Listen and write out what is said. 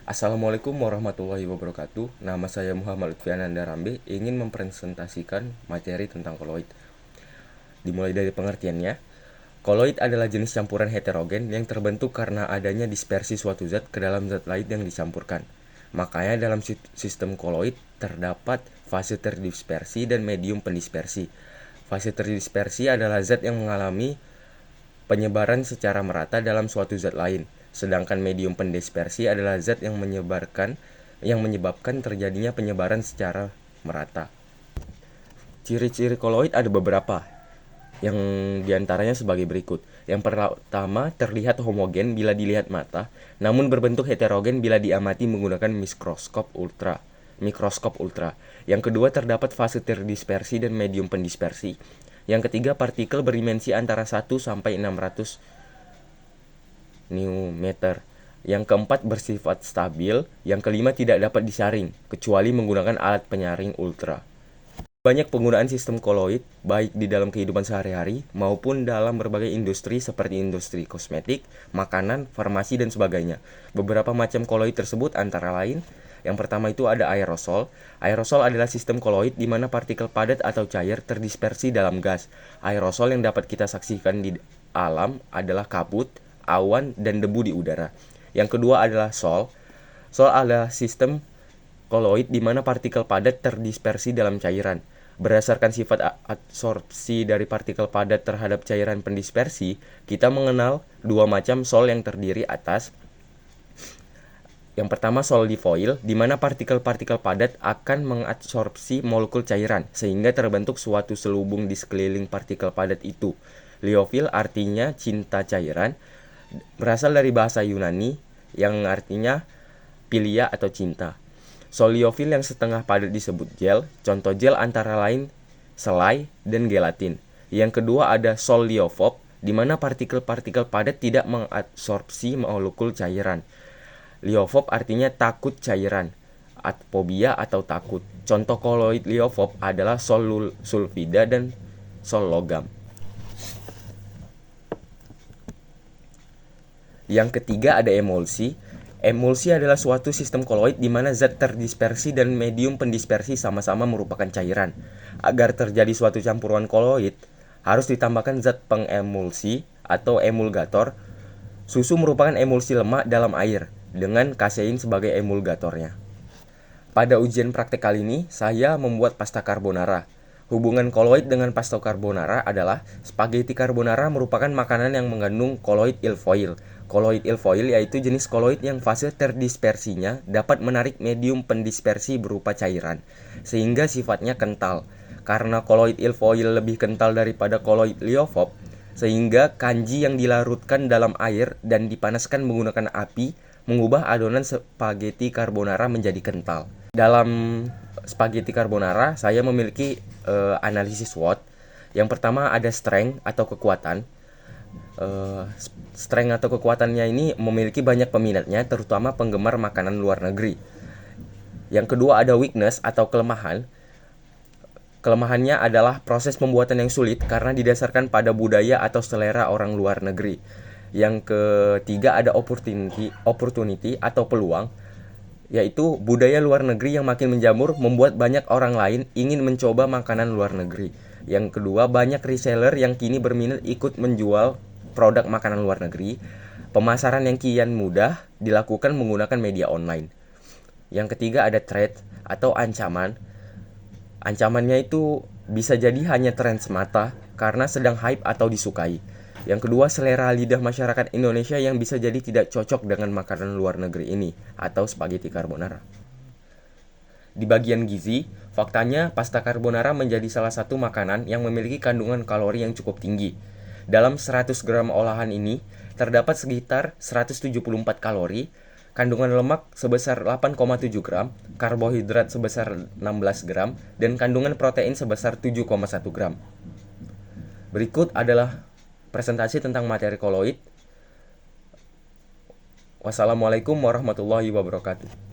Assalamualaikum warahmatullahi wabarakatuh. Nama saya Muhammad Lutfi Ananda Rambe, ingin mempresentasikan materi tentang koloid. Dimulai dari pengertiannya, koloid adalah jenis campuran heterogen yang terbentuk karena adanya dispersi suatu zat ke dalam zat lain yang dicampurkan. Makanya dalam sistem koloid terdapat fase terdispersi dan medium pendispersi. Fase terdispersi adalah zat yang mengalami penyebaran secara merata dalam suatu zat lain, sedangkan medium pendispersi adalah zat yang menyebabkan terjadinya penyebaran secara merata. Ciri-ciri koloid ada beberapa, yang diantaranya sebagai berikut. Yang pertama, terlihat homogen bila dilihat mata, namun berbentuk heterogen bila diamati menggunakan mikroskop ultra. Yang kedua, terdapat fase terdispersi dan medium pendispersi. Yang ketiga, partikel berdimensi antara 1 sampai 600 nanometer. Yang keempat, bersifat stabil. Yang kelima, tidak dapat disaring kecuali menggunakan alat penyaring ultra. Banyak penggunaan sistem koloid baik di dalam kehidupan sehari-hari maupun dalam berbagai industri seperti industri kosmetik, makanan, farmasi, dan sebagainya. Beberapa macam koloid tersebut antara lain, yang pertama itu ada aerosol. Aerosol adalah sistem koloid di mana partikel padat atau cair terdispersi dalam gas. Aerosol yang dapat kita saksikan di alam adalah kabut, awan, dan debu di udara. Yang kedua adalah sol. Sol adalah sistem koloid di mana partikel padat terdispersi dalam cairan. Berdasarkan sifat absorpsi dari partikel padat terhadap cairan pendispersi, kita mengenal dua macam sol yang terdiri atas. Yang pertama, sol difoil, di mana partikel-partikel padat akan mengabsorpsi molekul cairan, sehingga terbentuk suatu selubung di sekeliling partikel padat itu. Liofil artinya cinta cairan, berasal dari bahasa Yunani yang artinya philia atau cinta. Soliofil yang setengah padat disebut gel. Contoh gel antara lain selai dan gelatin. Yang kedua ada soliofob, di mana partikel-partikel padat tidak mengabsorpsi molekul cairan. Liofob artinya takut cairan, fobia atau takut. Contoh koloid liofob adalah sol sulfida dan sol logam. Yang ketiga ada emulsi. Emulsi adalah suatu sistem koloid di mana zat terdispersi dan medium pendispersi sama-sama merupakan cairan. Agar terjadi suatu campuran koloid, harus ditambahkan zat pengemulsi atau emulgator. Susu merupakan emulsi lemak dalam air, dengan kasein sebagai emulgatornya. Pada ujian praktek kali ini, saya membuat pasta carbonara. Hubungan koloid dengan pasta carbonara adalah spaghetti carbonara merupakan makanan yang mengandung koloid ilfoil. Koloid ilfoil yaitu jenis koloid yang fase terdispersinya dapat menarik medium pendispersi berupa cairan, sehingga sifatnya kental. Karena koloid ilfoil lebih kental daripada koloid liofob, sehingga kanji yang dilarutkan dalam air dan dipanaskan menggunakan api mengubah adonan spaghetti carbonara menjadi kental. Dalam spaghetti carbonara, saya memiliki analisis SWOT. Yang pertama ada strength atau kekuatan. Strength atau kekuatannya ini memiliki banyak peminatnya, terutama penggemar makanan luar negeri. Yang kedua ada weakness atau kelemahan. Kelemahannya adalah proses pembuatan yang sulit karena didasarkan pada budaya atau selera orang luar negeri. Yang ketiga ada opportunity atau peluang, yaitu budaya luar negeri yang makin menjamur membuat banyak orang lain ingin mencoba makanan luar negeri. Yang kedua, banyak reseller yang kini berminat ikut menjual produk makanan luar negeri. Pemasaran yang kian mudah dilakukan menggunakan media online. Yang ketiga ada threat atau ancaman. Ancamannya itu bisa jadi hanya tren semata karena sedang hype atau disukai. Yang kedua, selera lidah masyarakat Indonesia yang bisa jadi tidak cocok dengan makanan luar negeri ini atau spaghetti carbonara. Di bagian gizi, faktanya pasta carbonara menjadi salah satu makanan yang memiliki kandungan kalori yang cukup tinggi. Dalam 100 gram olahan ini, terdapat sekitar 174 kalori, kandungan lemak sebesar 8,7 gram, karbohidrat sebesar 16 gram, dan kandungan protein sebesar 7,1 gram. Berikut adalah presentasi tentang materi koloid. Wassalamualaikum warahmatullahi wabarakatuh.